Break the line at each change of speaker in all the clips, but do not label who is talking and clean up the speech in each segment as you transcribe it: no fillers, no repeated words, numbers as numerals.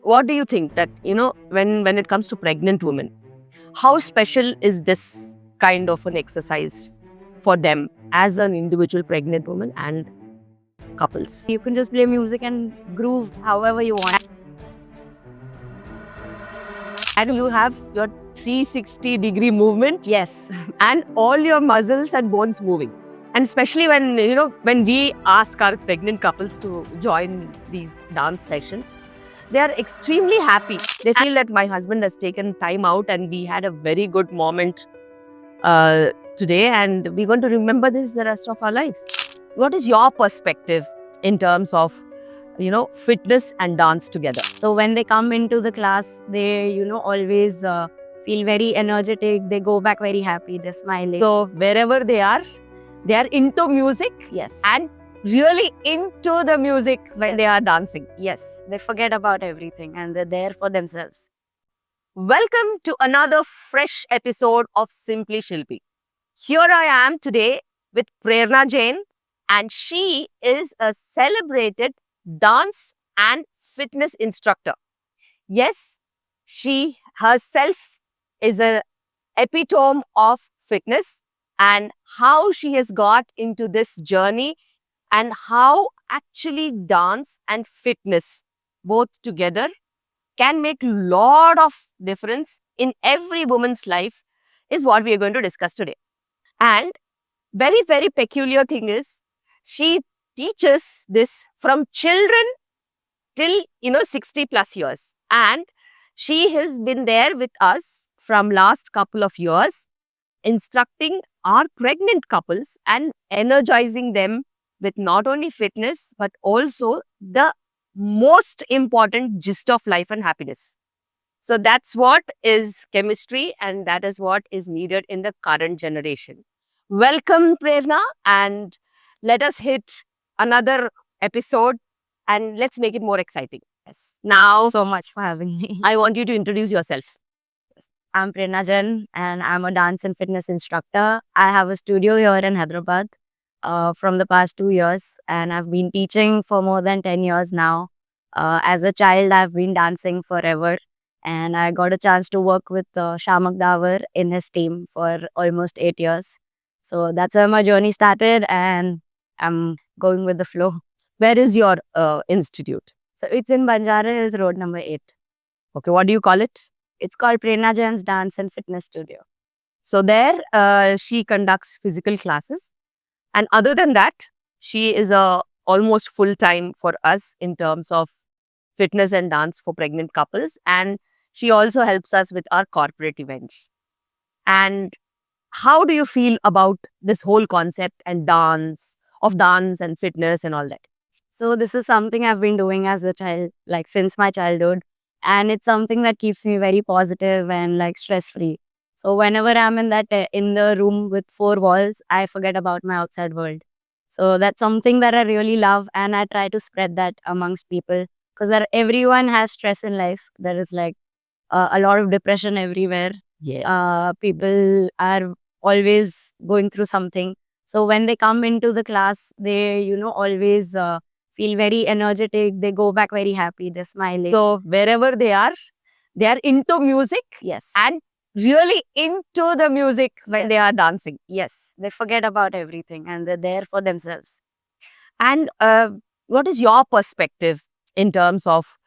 what do you think that, when it comes to pregnant women, how special is this kind of an exercise for them as an individual pregnant woman and couples?
You can just play music and groove however you want.
And you have your 360-degree movement
Yes.
and all your muscles and bones moving. And especially when we ask our pregnant couples to join these dance sessions, they are extremely happy. They feel that my husband has taken time out and we had a very good moment today, and we're going to remember this the rest of our lives. What is your perspective in terms of, fitness and dance together?
So when they come into the class, they, always feel very energetic. They go back very happy. They're smiling.
So wherever they are into music.
Yes.
And really into the music when they are dancing.
Yes. They forget about everything and they're there for themselves.
Welcome to another fresh episode of Simply Shilpi. Here I am today with Prerna Jain, and she is a celebrated dance and fitness instructor. Yes, she herself is an epitome of fitness, and how she has got into this journey and how actually dance and fitness both together can make a lot of difference in every woman's life is what we are going to discuss today. And very, very peculiar thing is she teaches this from children till 60 plus years, and she has been there with us from last couple of years instructing our pregnant couples and energizing them with not only fitness but also the most important gist of life and happiness. So that's what is chemistry, and that is what is needed in the current generation. Welcome, Prerna, and let us hit another episode and let's make it more exciting.
Yes.
Now,
So much for having me.
I want you to introduce yourself.
I'm Prerna Jain and I'm a dance and fitness instructor. I have a studio here in Hyderabad from the past 2 years, and I've been teaching for more than 10 years now. As a child, I've been dancing forever, and I got a chance to work with Shamak Davar in his team for almost 8 years. So that's where my journey started, and I'm going with the flow.
Where is your institute?
So it's in Banjara Hills Road number 8.
Okay, what do you call it?
It's called Prerna Jain's Dance and Fitness Studio.
So there, she conducts physical classes, and other than that, she is almost full time for us in terms of fitness and dance for pregnant couples, and she also helps us with our corporate events. And how do you feel about this whole concept and dance and fitness and all that?
So this is something I've been doing as a child, like since my childhood. And it's something that keeps me very positive and like stress free. So whenever I'm in the room with 4 walls, I forget about my outside world. So that's something that I really love, and I try to spread that amongst people, because everyone has stress in life. There is like a lot of depression everywhere.
Yeah.
People are always going through something. So when they come into the class, they always feel very energetic. They go back very happy. They're smiling.
So wherever they are into music.
Yes.
And really into the music when they are dancing.
Yes. They forget about everything and they're there for themselves.
And what is your perspective in terms of,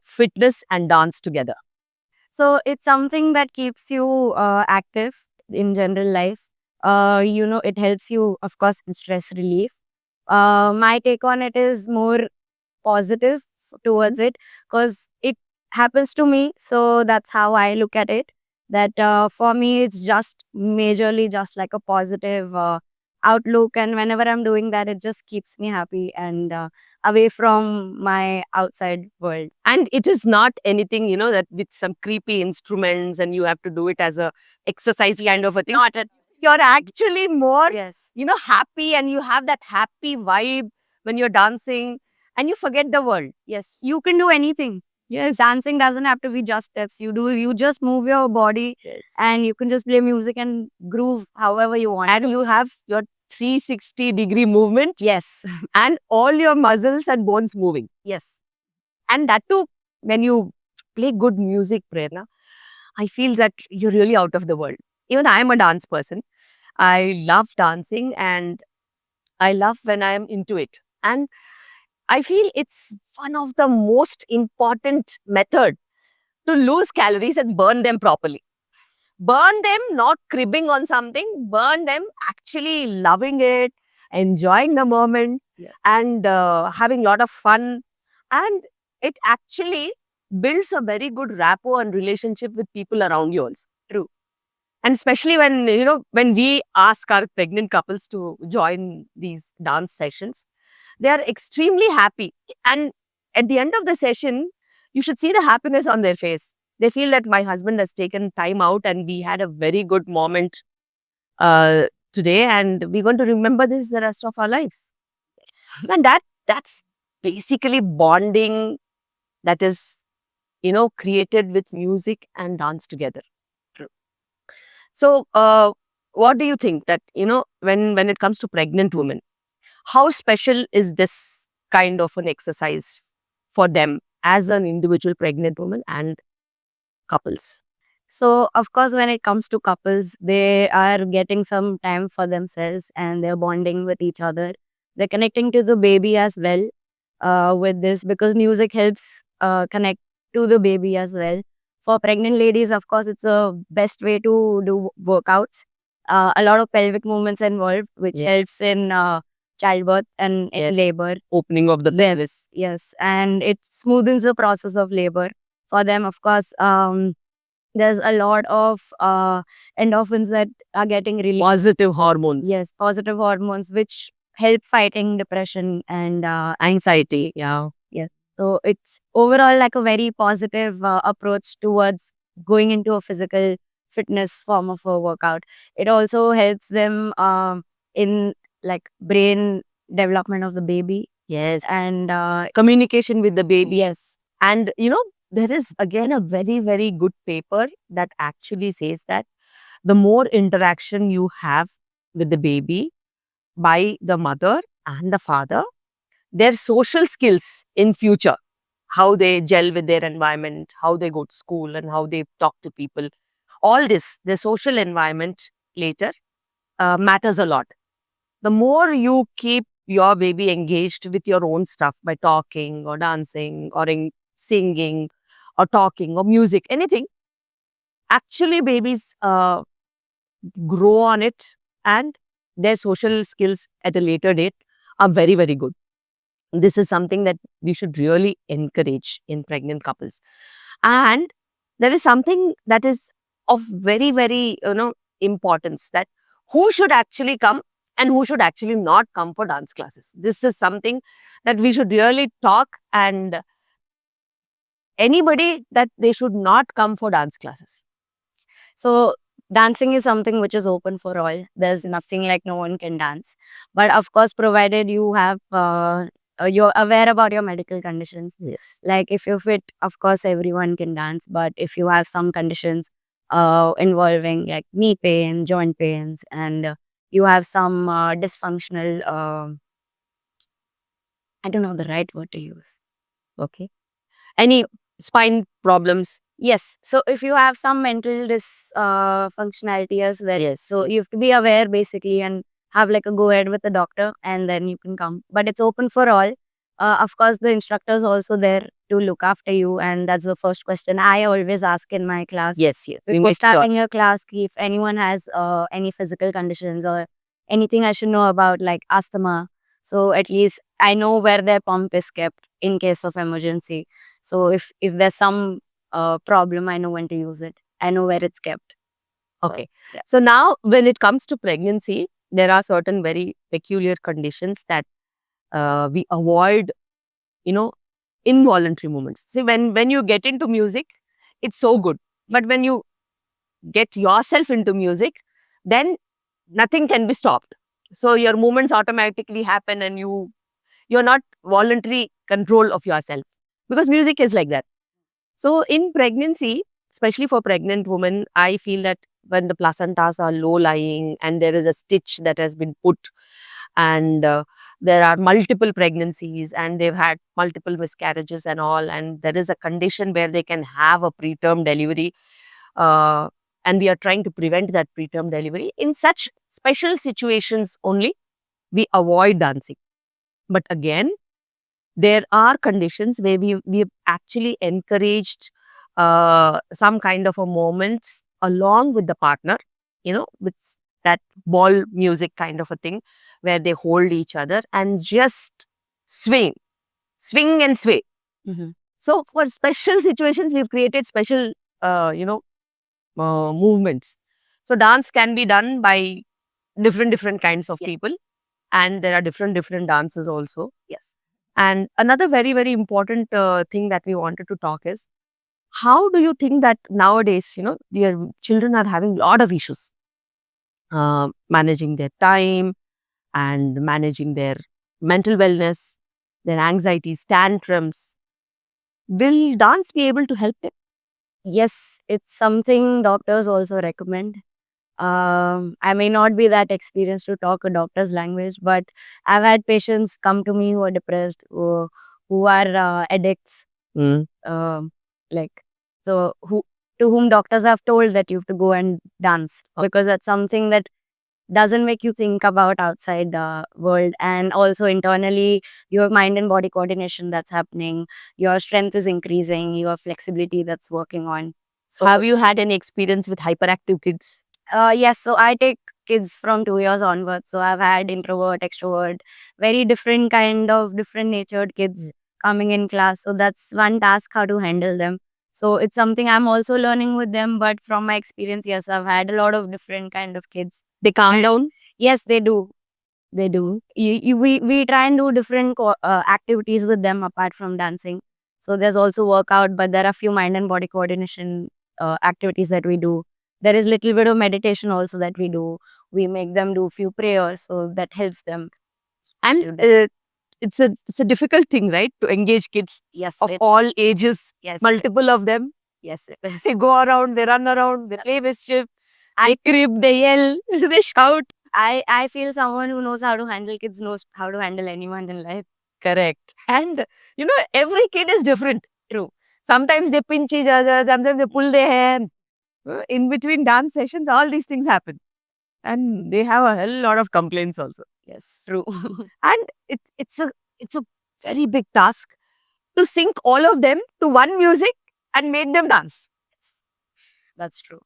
fitness and dance together?
So it's something that keeps you active in general life. It helps you, of course, in stress relief. My take on it is more positive towards it, because it happens to me. So that's how I look at it. That for me, it's just majorly just like a positive outlook. And whenever I'm doing that, it just keeps me happy and away from my outside world.
And it is not anything, that with some creepy instruments and you have to do it as a exercise kind of a thing.
Not at
You're actually more,
yes.
happy, and you have that happy vibe when you're dancing and you forget the world.
Yes, you can do anything.
Yes.
Dancing doesn't have to be just steps. You just move your body,
Yes.
and you can just play music and groove however you want.
And you have your 360-degree movement.
Yes.
And all your muscles and bones moving.
Yes.
And that too when you play good music, Prerna, I feel that you're really out of the world. Even I am a dance person. I love dancing and I love when I am into it. And I feel it's one of the most important method to lose calories and burn them properly. Burn them, not cribbing on something, burn them actually loving it, enjoying the moment, and having a lot of fun. And it actually builds a very good rapport and relationship with people around you also. True. And especially when, when we ask our pregnant couples to join these dance sessions, they are extremely happy. And at the end of the session, you should see the happiness on their face. They feel that my husband has taken time out and we had a very good moment today, and we're going to remember this the rest of our lives. And that's basically bonding that is, created with music and dance together. True. So, what do you think that, when it comes to pregnant women, how special is this kind of an exercise for them as an individual pregnant woman and couples?
So, of course, when it comes to couples, they are getting some time for themselves and they're bonding with each other. They're connecting to the baby as well with this, because music helps connect to the baby as well. For pregnant ladies, of course, it's a best way to do workouts. A lot of pelvic movements involved, which helps in childbirth and in labor.
Opening of the pelvis.
Yes, and it smoothens the process of labor. For them, of course, there's a lot of endorphins that are getting released.
Positive hormones.
Yes, positive hormones which help fighting depression and
Anxiety. Yeah.
yes. So it's overall like a very positive approach towards going into a physical fitness form of a workout. It also helps them in like brain development of the baby.
Yes.
And
Communication with the baby.
yes.
And, there is again a very, very good paper that actually says that the more interaction you have with the baby by the mother and the father, their social skills in future, how they gel with their environment, how they go to school and how they talk to people, all this, the social environment later matters a lot. The more you keep your baby engaged with your own stuff by talking or dancing or singing or talking or music, anything, actually babies grow on it, and their social skills at a later date are very, very good. This is something that we should really encourage in pregnant couples. And there is something that is of very, very, importance, that who should actually come and who should actually not come for dance classes. This is something that we should really talk, and anybody that they should not come for dance classes.
So dancing is something which is open for all. There's nothing like no one can dance. But of course, provided you have you're aware about your medical conditions.
Yes.
Like if you're fit, of course everyone can dance. But if you have some conditions involving like knee pain, joint pains, and you have some dysfunctional, I don't know the right word to use.
Okay. Any spine problems?
Yes. So if you have some mental functionality as well,
Yes.
so you have to be aware basically and have like a go ahead with the doctor and then you can come. But it's open for all. Of course, the instructor is also there to look after you, and that's the first question I always ask in my class.
Yes, yes. We
Before
make sure.
starting your class, if anyone has any physical conditions or anything I should know about, like asthma, so at least I know where their pump is kept in case of emergency. So if there's some problem, I know when to use it. I know where it's kept. So,
Okay.
yeah.
So now when it comes to pregnancy, there are certain very peculiar conditions that we avoid, involuntary movements. See, when you get into music, it's so good. But when you get yourself into music, then nothing can be stopped. So your movements automatically happen, and you're not voluntary control of yourself, because music is like that. So in pregnancy, especially for pregnant women, I feel that when the placentas are low lying and there is a stitch that has been put, and there are multiple pregnancies and they've had multiple miscarriages and all, and there is a condition where they can have a preterm delivery, uh, and we are trying to prevent that preterm delivery. In such special situations only, we avoid dancing. But again, there are conditions where we've actually encouraged some kind of a moments along with the partner, with that ball music kind of a thing, where they hold each other and just swing, swing and sway.
Mhm.
So for special situations, we've created special, movements. So dance can be done by different kinds of
Yeah.
people, and there are different dances also. Yes. And another very important thing that we wanted to talk is, how do you think that nowadays, your children are having a lot of issues managing their time and managing their mental wellness, their anxieties, tantrums. Will dance be able to help them?
Yes, it's something doctors also recommend. I may not be that experienced to talk a doctor's language, but I've had patients come to me who are depressed, who are addicts,
Mm.
um, like so who to whom doctors have told that you have to go and dance because that's something that doesn't make you think about outside the world, and also internally your mind and body coordination that's happening, your strength is increasing, your flexibility that's working on. So
Have you had any experience with hyperactive kids?
yes, so I take kids from 2 years onwards. So I've had introvert, extrovert, very different kind of different natured kids coming in class. So that's one task, how to handle them. So it's something I'm also learning with them. But from my experience, yes, I've had a lot of different kind of kids.
They calm down?
Yes, they do. They do. We try and do different activities with them apart from dancing. So there's also workout, but there are few mind and body coordination activities that we do. There is little bit of meditation also that we do. We make them do few prayers, so that helps them.
And
do that.
it's a difficult thing, right? To engage kids
Yes,
of all ages,
yes,
multiple of them.
yes.
They go around, they run around, they play mischief, they crib, they yell, they shout.
I feel someone who knows how to handle kids knows how to handle anyone in life.
Correct. And every kid is different.
True.
Sometimes they pinch each other, sometimes they pull their hair. In between dance sessions, all these things happen. And they have a hell lot of complaints also.
Yes, true.
And it's a very big task to sync all of them to one music and make them dance.
That's true.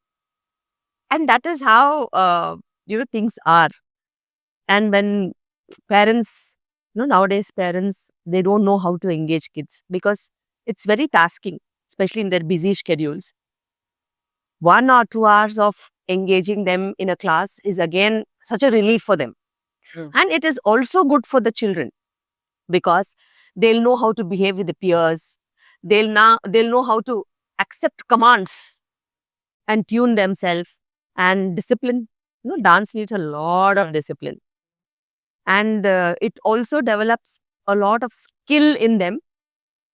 And that is how things are. And when parents, nowadays parents, they don't know how to engage kids because it's very tasking, especially in their busy schedules. 1 or 2 hours of engaging them in a class is again such a relief for them.
True.
And it is also good for the children because they'll know how to behave with the peers. They'll know how to accept commands and tune themselves. And discipline, dance needs a lot of discipline, and it also develops a lot of skill in them,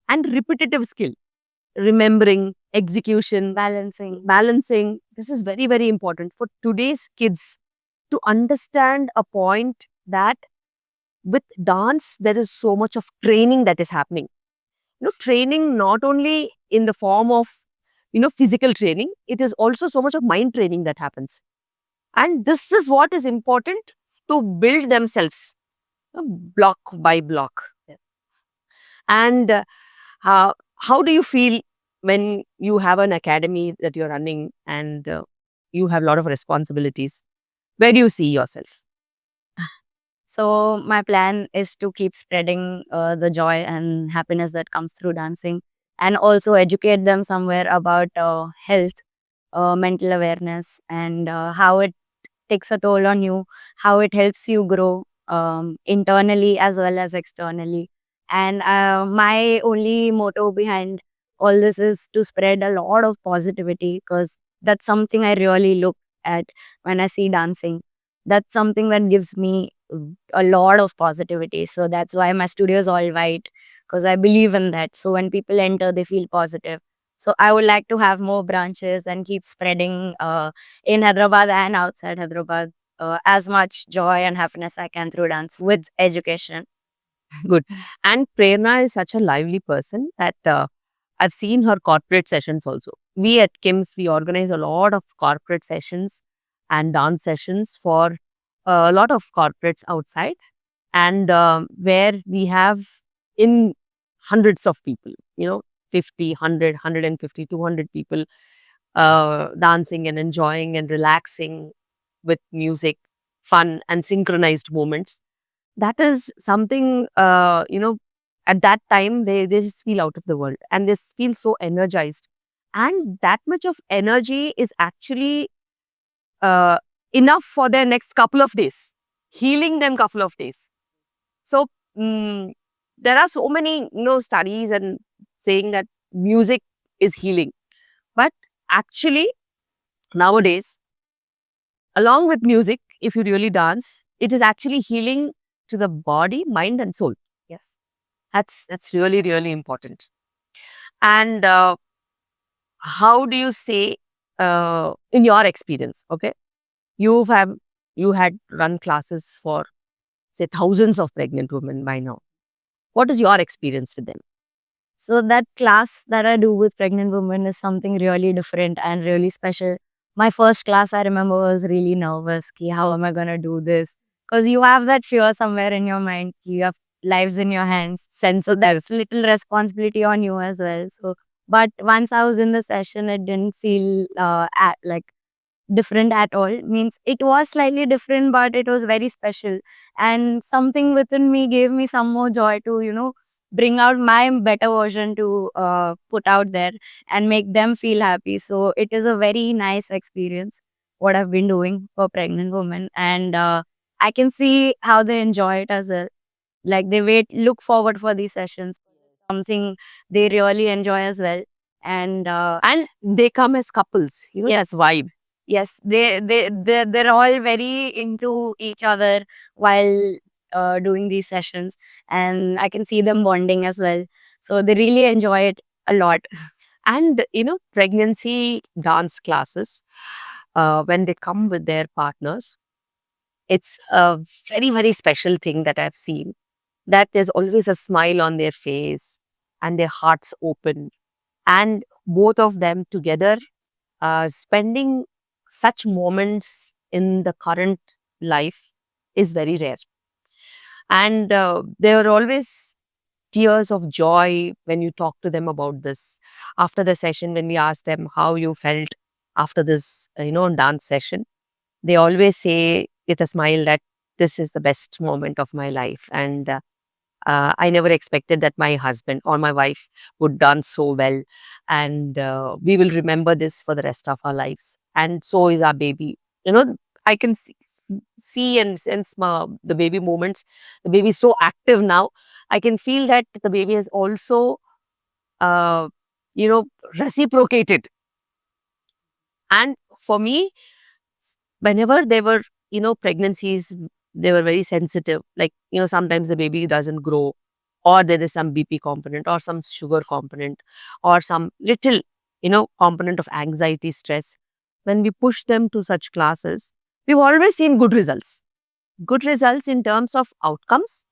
and repetitive skill, remembering, execution, balancing. This is very important for today's kids to understand a point that with dance there is so much of training that is happening. Training not only in the form of physical training, it is also so much of mind training that happens. And this is what is important to build themselves, block by block. And how do you feel when you have an academy that you're running and you have a lot of responsibilities? Where do you see yourself?
So my plan is to keep spreading the joy and happiness that comes through dancing, and also educate them somewhere about health, mental awareness, and how it takes a toll on you, how it helps you grow internally as well as externally. And my only motto behind all this is to spread a lot of positivity, because that's something I really look at when I see dancing. That's something that gives me a lot of positivity. So that's why my studio is all white, because I believe in that. So when people enter, they feel positive. So I would like to have more branches and keep spreading in Hyderabad and outside Hyderabad as much joy and happiness I can through dance with education.
Good. And Prerna is such a lively person that I've seen her corporate sessions also. We at KIMS, we organize a lot of corporate sessions and dance sessions for a lot of corporates outside, and where we have in hundreds of people, 50, 100, 150, 200 people dancing and enjoying and relaxing with music, fun, and synchronized moments. That is something, at that time they just feel out of the world and they feel so energized. And that much of energy is actually uh, enough for their next couple of days, healing them couple of days. So mm, there are so many, studies and saying that music is healing. But actually, nowadays, along with music, if you really dance, it is actually healing to the body, mind, and soul. Yes, that's really really important. And how do you say, in your experience? Okay, you have you had run classes for say thousands of pregnant women by now. What is your experience with them?
So that class that I do with pregnant women is something really different and really special. My first class I remember was really nervous. Ki, how am I gonna do this? Because you have that fear somewhere in your mind. You have lives in your hands.
Sense
So
of that.
there's little responsibility on you as well. So, but once I was in the session, it didn't feel like different at all. Means it was slightly different, but it was very special. And something within me gave me some more joy to, bring out my better version to put out there and make them feel happy. So it is a very nice experience, what I've been doing for pregnant women. And I can see how they enjoy it as well. Like they look forward for these sessions, something they really enjoy as well. And
And they come as couples,
yes,
that vibe.
yes, they're all very into each other while doing these sessions, and I can see them bonding as well. So they really enjoy it a lot.
And pregnancy dance classes, when they come with their partners, it's a very very special thing that I've seen, that there's always a smile on their face and their hearts open, and both of them together spending such moments in the current life is very rare. And there are always tears of joy when you talk to them about this. After the session, when we ask them how you felt after this, dance session, they always say with a smile that this is the best moment of my life. And I never expected that my husband or my wife would dance so well. And we will remember this for the rest of our lives. And so is our baby. I can see and sense the baby moments. The baby is so active now. I can feel that the baby has also, uh, you know, reciprocated. And for me, whenever there were, pregnancies, they were very sensitive. Like, sometimes the baby doesn't grow, or there is some BP component, or some sugar component, or some little, component of anxiety, stress. When we push them to such classes, we've always seen good results. Good results in terms of outcomes,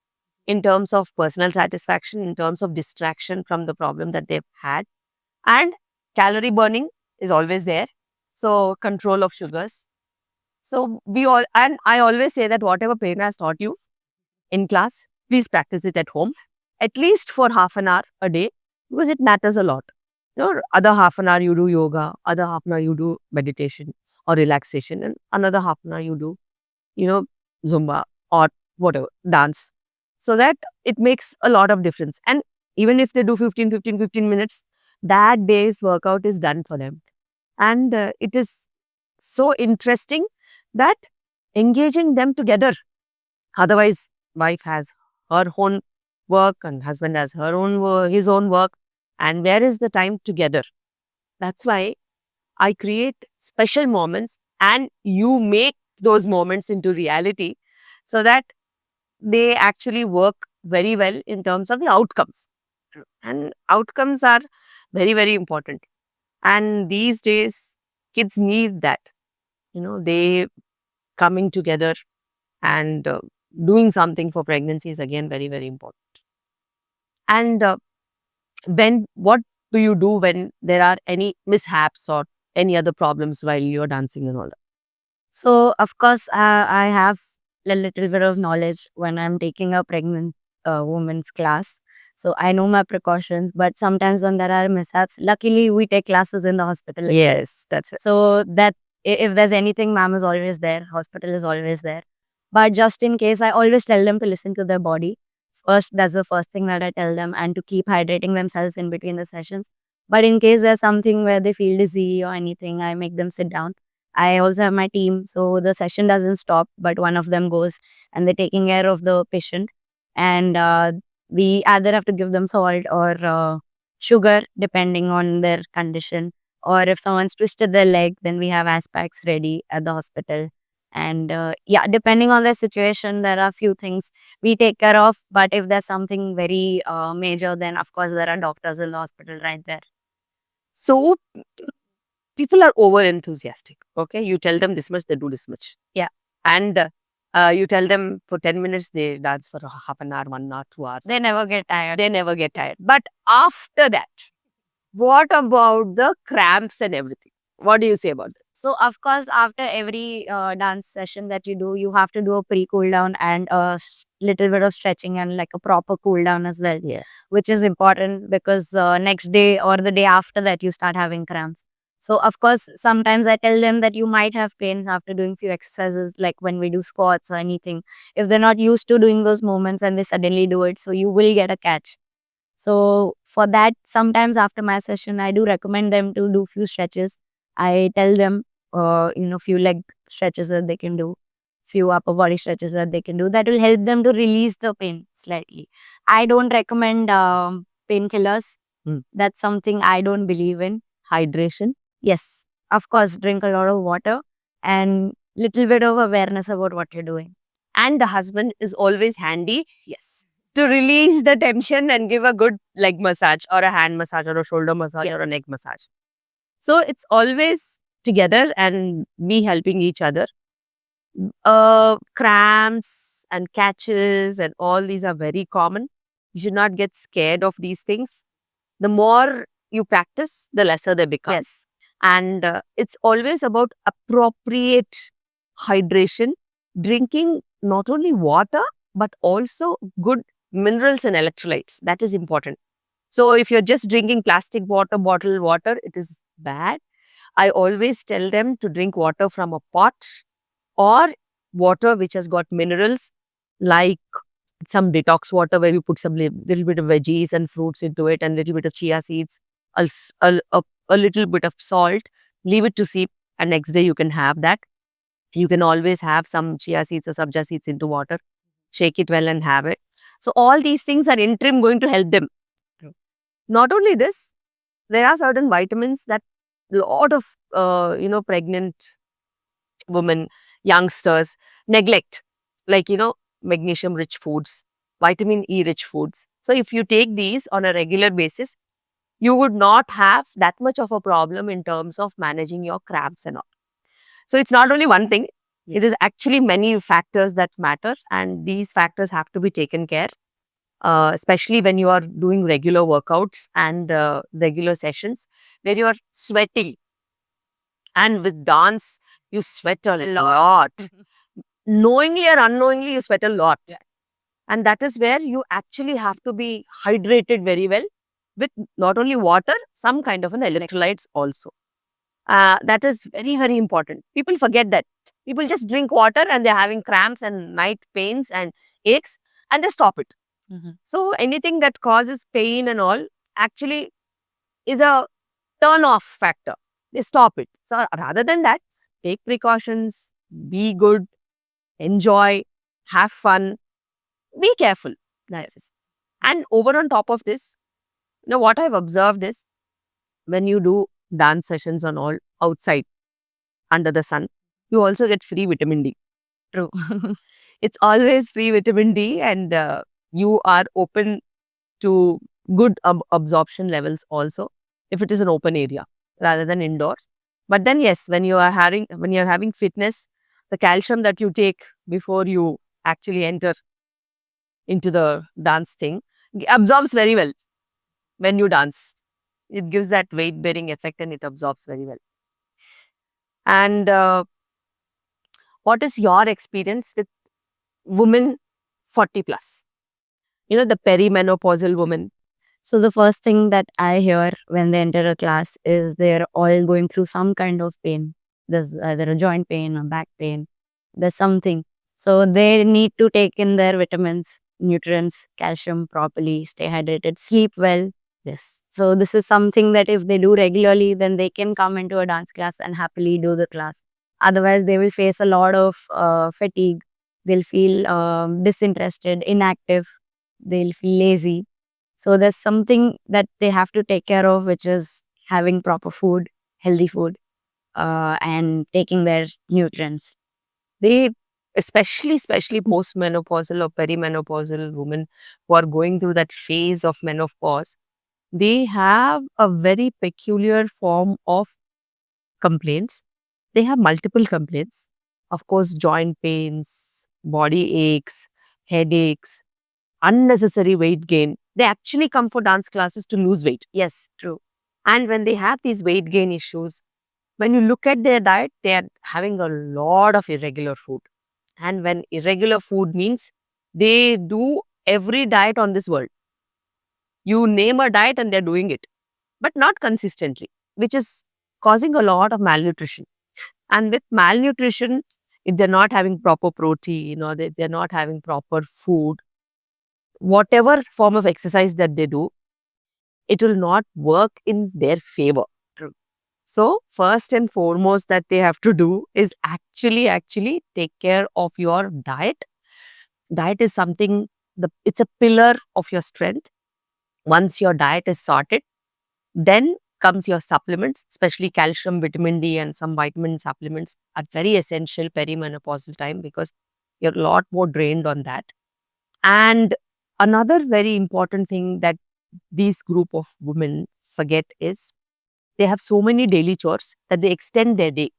in terms of personal satisfaction, in terms of distraction from the problem that they've had. And calorie burning is always there. So, control of sugars. So, and I always say that whatever Prerna has taught you in class, please practice it at home, at least for half an hour a day, because it matters a lot. Other half an hour you do yoga, other half an hour you do meditation or relaxation, and another half an hour you do, you know, Zumba or whatever, dance. So that it makes a lot of difference. And even if they do 15 minutes, that day's workout is done for them. And it is so interesting that engaging them together. Otherwise, wife has her own work and husband has her own his own work. And where is the time together? That's why I create special moments and you make those moments into reality, so that they actually work very well in terms of the outcomes. And outcomes are very, very important. And these days, kids need that. They coming together and doing something for pregnancy is again very, very important. And when what do you do when there are any mishaps or any other problems while you're dancing and all that?
So, of course, I have a little bit of knowledge when I'm taking a pregnant woman's class. So, I know my precautions, but sometimes when there are mishaps, luckily we take classes in the hospital.
Yes, that's it.
So, that if there's anything, ma'am is always there, hospital is always there. But just in case, I always tell them to listen to their body. First, that's the first thing that I tell them, and to keep hydrating themselves in between the sessions. But in case there's something where they feel dizzy or anything, I make them sit down. I also have my team, so the session doesn't stop, but one of them goes and they're taking care of the patient. And we either have to give them salt or sugar, depending on their condition. Or if someone's twisted their leg, then we have aspects ready at the hospital. And yeah, depending on the situation, there are few things we take care of. But if there's something very major, then of course there are doctors in the hospital right there.
So people are over enthusiastic. Okay, you tell them this much, they do this much.
Yeah.
And you tell them for 10 minutes, they dance for half an hour, 1 hour, 2 hours.
They never get tired.
They never get tired. But after that, what about the cramps and everything? What do you say about that?
So, of course, after every dance session that you do, you have to do a pre-cool down and a little bit of stretching and like a proper cool down as well.
Yeah.
Which is important because next day or the day after that, you start having cramps. So, of course, sometimes I tell them that you might have pain after doing few exercises, like when we do squats or anything. If they're not used to doing those movements and they suddenly do it, so you will get a catch. So, for that, sometimes after my session, I do recommend them to do few stretches. I tell them, few leg stretches that they can do, few upper body stretches that they can do. That will help them to release the pain slightly. I don't recommend painkillers. That's something I don't believe in.
Hydration.
Yes, of course, drink a lot of water and little bit of awareness about what you're doing.
And the husband is always handy. Yes. To release the tension and give a good leg massage or a hand massage or a shoulder massage or a neck massage. So it's always together and me helping each other. Cramps and catches and all these are very common. You should not get scared of these things. The more you practice, the lesser they become.
Yes.
And it's always about appropriate hydration, drinking not only water, but also good minerals and electrolytes. That is important. So if you're just drinking plastic water, bottled water, it is bad. I always tell them to drink water from a pot or water which has got minerals, like some detox water where you put some little bit of veggies and fruits into it and little bit of chia seeds, a little bit of salt, leave it to steep, and next day you can have that. You can always have some chia seeds or sabja seeds into water, shake it well and have it. So all these things are interim going to help them. Not only this, there are certain vitamins that a lot of pregnant women, youngsters neglect, like magnesium rich foods, vitamin E rich foods. So if you take these on a regular basis, you would not have that much of a problem in terms of managing your cramps and all. So it's not only one thing, it is actually many factors that matter, and these factors have to be taken care, especially when you are doing regular workouts and regular sessions where you are sweating. And with dance, you sweat a lot. Knowingly or unknowingly, you sweat a lot. Yeah. And that is where you actually have to be hydrated very well with not only water, some kind of an electrolytes also. That is very, very important. People forget that. People just drink water and they're having cramps and night pains and aches and they stop it. So anything that causes pain and all actually is a turn off factor. They stop it. So rather than that, take precautions, be good, enjoy, have fun, be careful. And over on top of this, what I've observed is when you do dance sessions and all outside under the sun, you also get free vitamin D.
True.
It's always free vitamin D, and you are open to good absorption levels also if it is an open area rather than indoors. But then yes, when you're having fitness, the calcium that you take before you actually enter into the dance thing. Absorbs very well when you dance. It gives that weight bearing effect and it absorbs very well. And what is your experience with women 40 plus? The perimenopausal woman.
So the first thing that I hear when they enter a class is they're all going through some kind of pain. There's either a joint pain or back pain. There's something. So they need to take in their vitamins, nutrients, calcium properly, stay hydrated, sleep well.
Yes.
So this is something that if they do regularly, then they can come into a dance class and happily do the class. Otherwise, they will face a lot of fatigue. They'll feel disinterested, inactive. They'll feel lazy. So there's something that they have to take care of, which is having proper food, healthy food, and taking their nutrients.
They, especially postmenopausal or perimenopausal women who are going through that phase of menopause, they have a very peculiar form of complaints. They have multiple complaints. Of course, joint pains, body aches, headaches, unnecessary weight gain. They actually come for dance classes to lose weight.
Yes, true.
And when they have these weight gain issues, when you look at their diet, they are having a lot of irregular food. And when irregular food means they do every diet on this world. You name a diet and they're doing it, but not consistently, which is causing a lot of malnutrition. And with malnutrition, if they're not having proper protein or they're not having proper food, whatever form of exercise that they do, it will not work in their favor.
True.
So, first and foremost that they have to do is actually take care of your diet. Diet is something, it's a pillar of your strength. Once your diet is sorted, then comes your supplements, especially calcium, vitamin D, and some vitamin supplements are very essential perimenopausal time because you're a lot more drained on that. And another very important thing that these group of women forget is they have so many daily chores that they extend their day.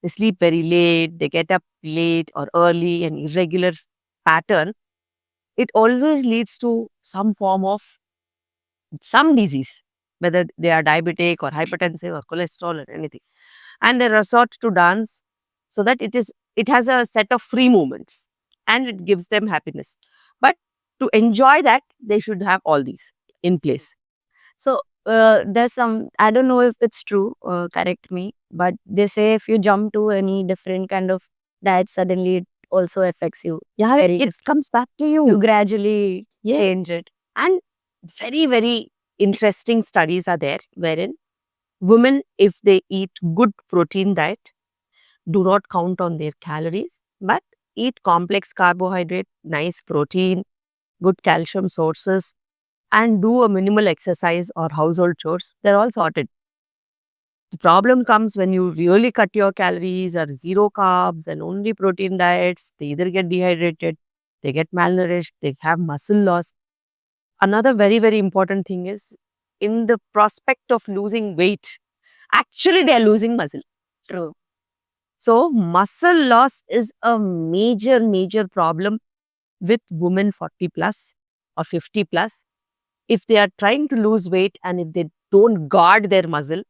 They sleep very late, they get up late or early, an irregular pattern. It always leads to some form of some disease, whether they are diabetic or hypertensive or cholesterol or anything. And they resort to dance so that it has a set of free movements and it gives them happiness. But to enjoy that, they should have all these in place.
So there's some, I don't know if it's true, correct me, but they say if you jump to any different kind of diet, suddenly it also affects you.
Yeah,
Very
it comes back to
You
you.
gradually
Yeah.
change it.
And very interesting studies are there wherein women, if they eat good protein diet, do not count on their calories, but eat complex carbohydrate, nice protein, good calcium sources, and do a minimal exercise or household chores, they're all sorted. The problem comes when you really cut your calories or zero carbs and only protein diets. They either get dehydrated, they get malnourished, they have muscle loss. Another very important thing is in the prospect of losing weight, actually they are losing muscle.
True.
So muscle loss is a major problem with women 40 plus or 50 plus. If they are trying to lose weight and if they don't guard their muscle,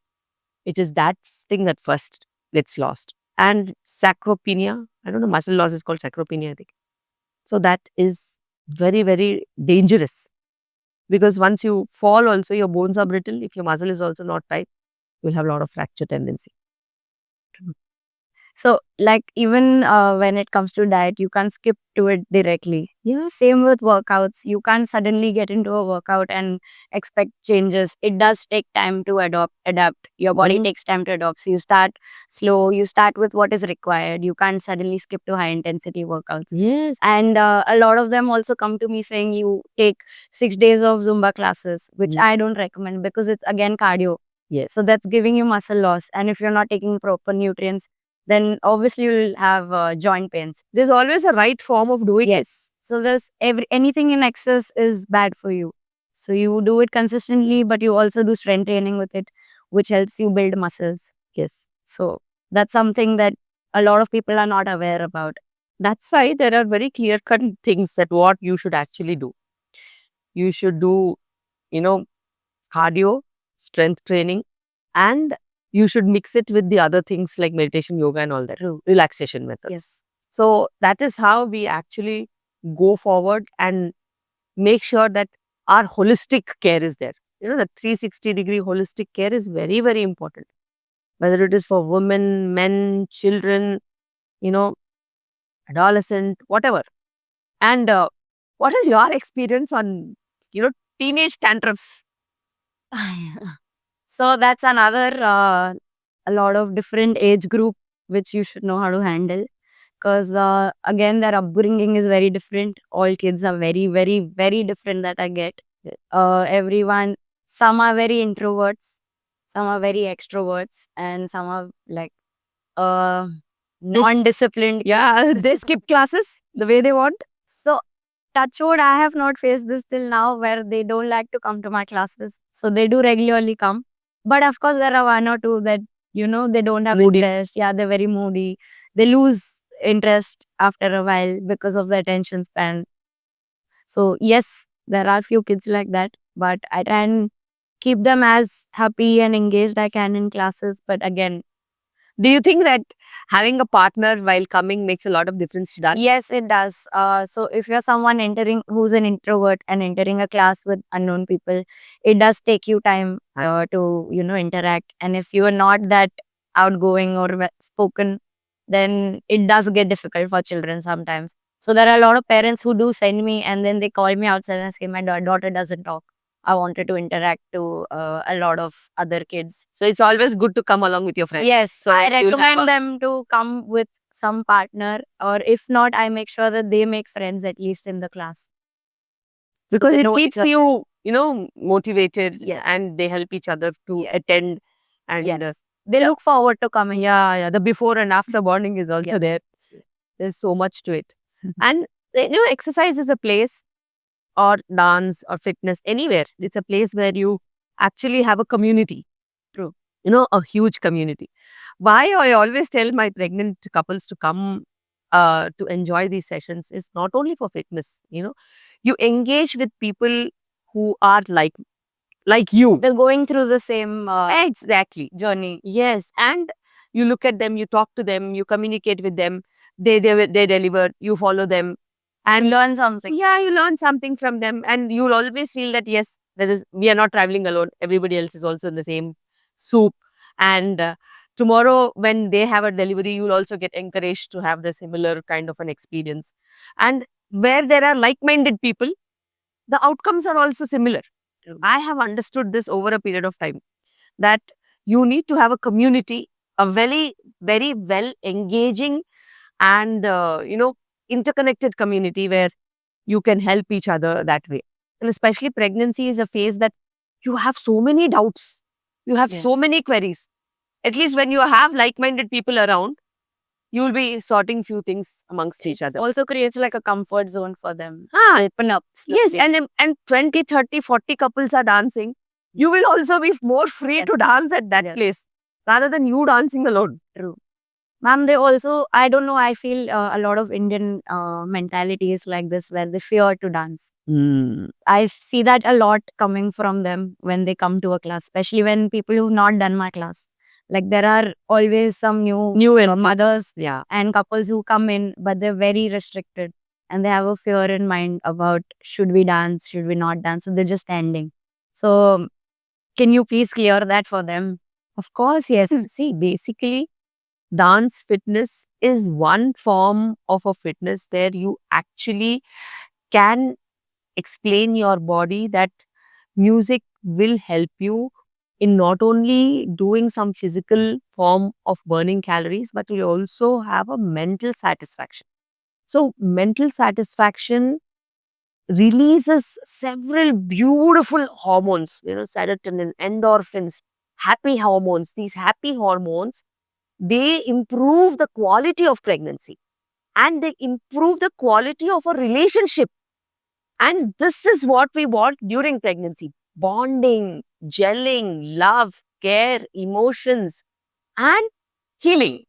it is that thing that first gets lost. And sarcopenia, I don't know, muscle loss is called sarcopenia, I think. So that is very dangerous because once you fall also, your bones are brittle. If your muscle is also not tight, you'll have a lot of fracture tendency.
So, like, even when it comes to diet, you can't skip to it directly.
Yeah.
Same with workouts. You can't suddenly get into a workout and expect changes. It does take time to adapt. Your body
Mhm.
takes time to adapt. So, you start slow, you start with what is required. You can't suddenly skip to high intensity workouts.
Yes.
And a lot of them also come to me saying you take 6 days of Zumba classes, which
Mm.
I don't recommend because it's again cardio.
Yes.
So, that's giving you muscle loss. And if you're not taking proper nutrients, then obviously you'll have joint pains.
There's always a right form of doing it.
Yes. So there's anything in excess is bad for you. So you do it consistently, but you also do strength training with it, which helps you build muscles.
Yes.
So that's something that a lot of people are not aware about.
That's why there are very clear-cut things that what you should actually do. You should do, you know, cardio, strength training, and you should mix it with the other things like meditation, yoga, and all that.
True.
Relaxation methods.
Yes.
So that is how we actually go forward and make sure that our holistic care is there. The 360-degree holistic care is very, very important. Whether it is for women, men, children, you know, adolescent, whatever. And what is your experience on, teenage tantrums?
So that's another a lot of different age group which you should know how to handle, because again their upbringing is very different. All kids are very, very, very different that I get. Everyone, some are very introverts, some are very extroverts, and some are like uh non-disciplined.
Yeah, they skip classes the way they want.
So touchwood, I have not faced this till now where they don't like to come to my classes. So they do regularly come. But of course, there are one or two that, they don't have
Moody.
interest. Yeah, they're very moody. They lose interest after a while because of the attention span. So, yes, there are few kids like that. But I try and keep them as happy and engaged I can in classes. But again,
Do you think that having a partner while coming makes a lot of difference to dance?
yes, it does. So if you're someone entering who's an introvert and entering a class with unknown people, it does take you time to interact. And if you are not that outgoing or spoken, then it does get difficult for children sometimes. So there are a lot of parents who do send me and then they call me outside and say, my daughter doesn't talk. I wanted to interact to a lot of other kids.
So it's always good to come along with your friends.
Yes,
So
I
that you'll have
recommend
a-
them to come with some partner, or if not, I make sure that they make friends at least in the class.
because
they
it
know
keeps
each other.
you, motivated,
Yes.
and they help each other to
Yes.
attend. And
Yes, they look forward to coming.
yeah, the before and after bonding is also there. There's so much to it. And exercise is a place, or dance or fitness, anywhere. It's a place where you actually have a community.
True.
A huge community. Why I always tell my pregnant couples to come to enjoy these sessions is not only for fitness. You engage with people who are like you.
They're going through the same
Exactly.
journey.
Yes, and you look at them, you talk to them, you communicate with them. They deliver. You follow them,
And
and
learn something.
yeah, you learn something from them, and you'll always feel that yes, we are not traveling alone. Everybody else is also in the same soup. And tomorrow, when they have a delivery, you'll also get encouraged to have the similar kind of an experience. And where there are like-minded people, the outcomes are also similar. I have understood this over a period of time, that you need to have a community, a very, very well engaging and interconnected community where you can help each other that way. And especially pregnancy is a phase that you have so many doubts, you have
Yeah.
so many queries. At least when you have like-minded people around, you'll be sorting few things amongst each other.
Also creates like a comfort zone for them.
Ah,
Open up.
yes,
slowly.
and 20, 30, 40 couples are dancing. You will also be more free
Yes.
to dance at that
Yes.
place rather than you dancing alone.
True. Ma'am, they also, I don't know, I feel a lot of Indian mentality is like this where they fear to dance. I see that a lot coming from them when they come to a class, especially when people who've not done my class. Like there are always some new mothers
Yeah.
and couples who come in, but they're very restricted and they have a fear in mind about should we dance, should we not dance. So they're just standing. So can you please clear that for them?
Of course, yes. See, basically, dance fitness is one form of a fitness where you actually can explain your body that music will help you in not only doing some physical form of burning calories, but you also have a mental satisfaction. So, mental satisfaction releases several beautiful hormones, serotonin, endorphins, happy hormones. These happy hormones, they improve the quality of pregnancy and they improve the quality of a relationship. And this is what we want during pregnancy: bonding, gelling, love, care, emotions, and healing.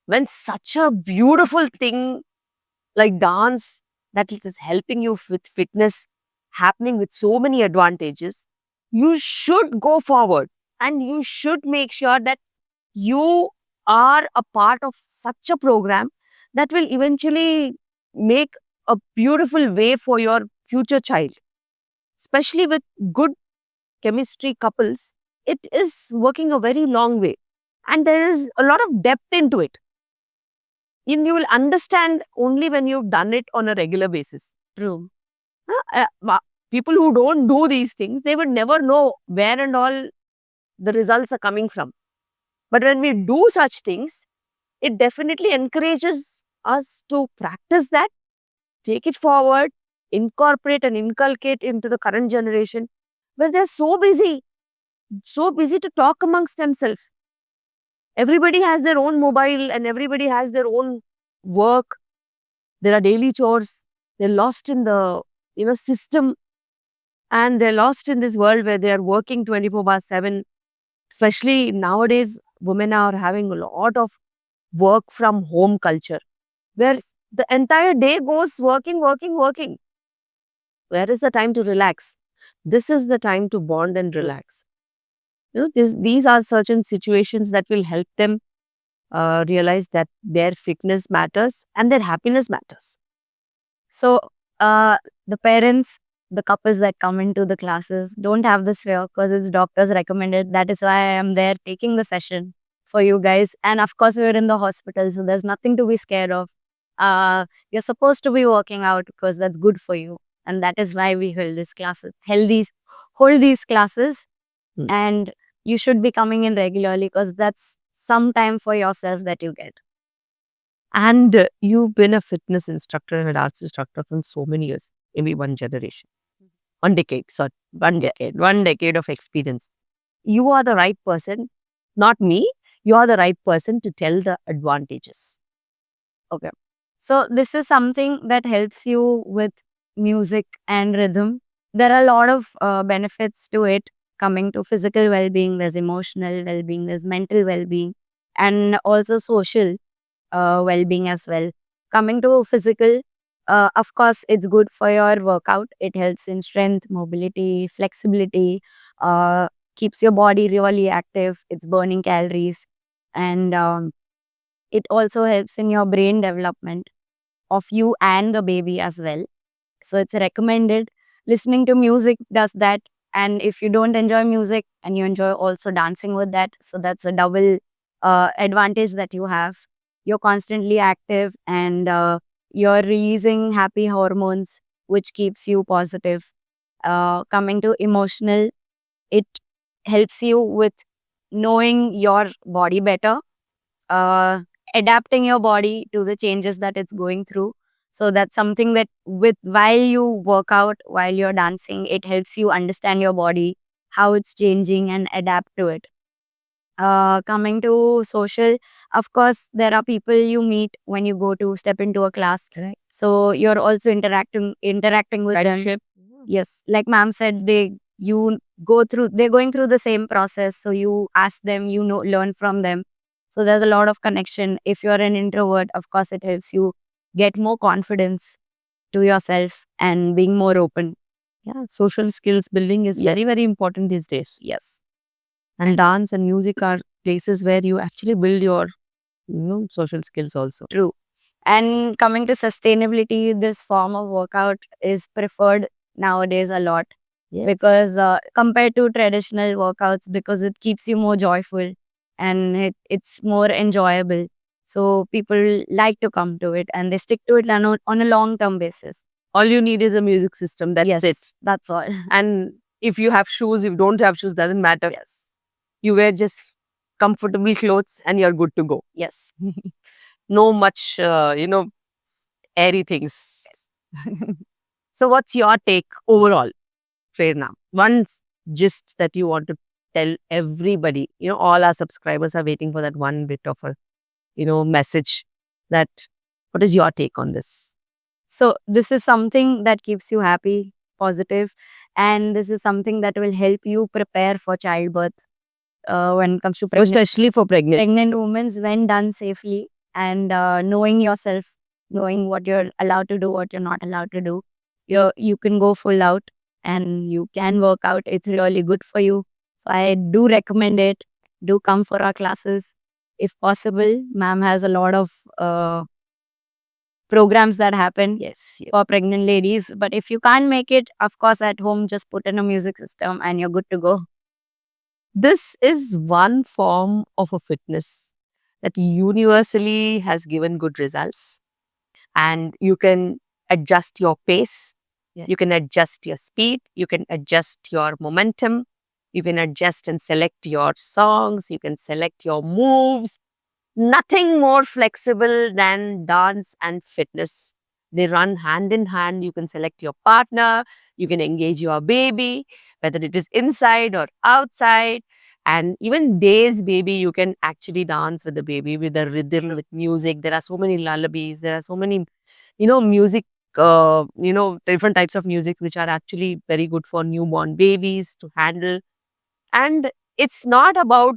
when such a beautiful thing like dance that it is helping you with fitness, happening with so many advantages, you should go forward and you should make sure that you are a part of such a program that will eventually make a beautiful way for your future child. Especially with good chemistry couples, it is working a very long way and there is a lot of depth into it. And you will understand only when you've done it on a regular basis.
True.
People who don't do these things, they would never know where and all the results are coming from. But when we do such things, it definitely encourages us to practice that, take it forward, incorporate and inculcate into the current generation where they're so busy to talk amongst themselves. Everybody has their own mobile and everybody has their own work. There are daily chores. They're lost in the system, and they're lost in this world where they are working 24/7. Especially nowadays, women are having a lot of work from home culture where the entire day goes working, working, working. Where is the time to relax? This is the time to bond and relax. These are certain situations that will help them realize that their fitness matters and their happiness matters.
So, the parents, the couples that come into the classes don't have this fear because it's doctors recommended. That is why I am there taking the session for you guys. And of course, we're in the hospital, so there's nothing to be scared of. You're supposed to be working out because that's good for you. And that is why we hold these classes, hold these classes.
Hmm.
And you should be coming in regularly because that's some time for yourself that you get.
And you've been a fitness instructor and a dance instructor for so many years, maybe one generation, 1 decade, sorry, 1 decade, 1 decade of experience. You are the right person, not me. You are the right person to tell the advantages.
Okay. So this is something that helps you with music and rhythm. There are a lot of benefits to it coming to physical well-being, there's emotional well-being, there's mental well-being, and also social well-being as well. Coming to physical, of course, it's good for your workout. It helps in strength, mobility, flexibility, keeps your body really active. It's burning calories, and it also helps in your brain development of you and the baby as well. So it's recommended. Listening to music does that. And if you don't enjoy music and you enjoy also dancing with that, so that's a double advantage that you have. You're constantly active and you're releasing happy hormones, which keeps you positive. Coming to emotional, it helps you with knowing your body better, uh, adapting your body to the changes that it's going through. So that's something that while you work out, while you're dancing, it helps you understand your body, how it's changing and adapt to it. Coming to social, of course, there are people you meet when you go to step into a class.
Correct.
So you're also interacting with them.
Friendship.
Yes, like ma'am said, they're going through the same process. So you ask them, learn from them. So there's a lot of connection. If you're an introvert, of course, it helps you get more confidence to yourself and being more open.
Yeah, social skills building is
Yes.
very, very important these days.
Yes.
And dance and music are places where you actually build your social skills also.
True. And coming to sustainability, this form of workout is preferred nowadays a lot.
Yes.
Because compared to traditional workouts, because it keeps you more joyful and it's more enjoyable. So people like to come to it and they stick to it on a long-term basis.
All you need is a music system. That's
Yes,
it.
that's all.
And if you have shoes, if you don't have shoes, doesn't matter.
Yes.
You wear just comfortable clothes and you're good to go.
Yes.
No much, airy things. So what's your take overall, Prerna? One gist that you want to tell everybody, all our subscribers are waiting for that one bit of a, message that, what is your take on this?
So this is something that keeps you happy, positive, and this is something that will help you prepare for childbirth when it comes to
Especially for pregnant.
pregnant women when done safely and knowing yourself, knowing what you're allowed to do, what you're not allowed to do. You can go full out and you can work out. It's really good for you. So I do recommend it. Do come for our classes if possible. Ma'am has a lot of programs that happen
Yes.
for pregnant ladies. But if you can't make it, of course, at home, just put in a music system and you're good to go.
This is one form of a fitness that universally has given good results, and you can adjust your pace.
Yes.
You can adjust your speed, you can adjust your momentum, you can adjust and select your songs, you can select your moves. Nothing more flexible than dance and fitness. They run hand in hand. You can select your partner, you can engage your baby, whether it is inside or outside. And even days baby, you can actually dance with the baby, with the rhythm, with music. There are so many lullabies, there are so many, music, different types of music which are actually very good for newborn babies to handle. And it's not about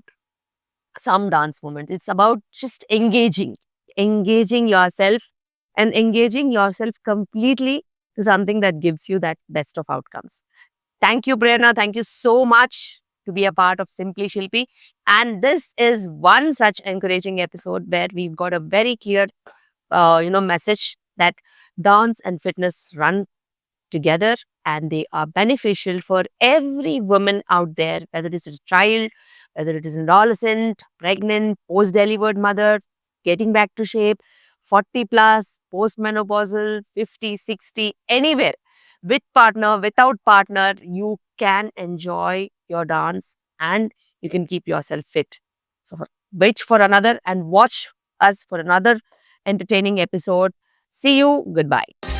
some dance movement. It's about just engaging yourself and engaging yourself completely to something that gives you that best of outcomes. Thank you, Prerna. Thank you so much to be a part of Simply Shilpi. And this is one such encouraging episode where we've got a very clear, message that dance and fitness run together, and they are beneficial for every woman out there, whether it is a child, whether it is an adolescent, pregnant, post-delivered mother, getting back to shape, 40 plus, postmenopausal, 50, 60, anywhere. With partner, without partner, you can enjoy your dance and you can keep yourself fit. So wait for another and watch us for another entertaining episode. See you. Goodbye.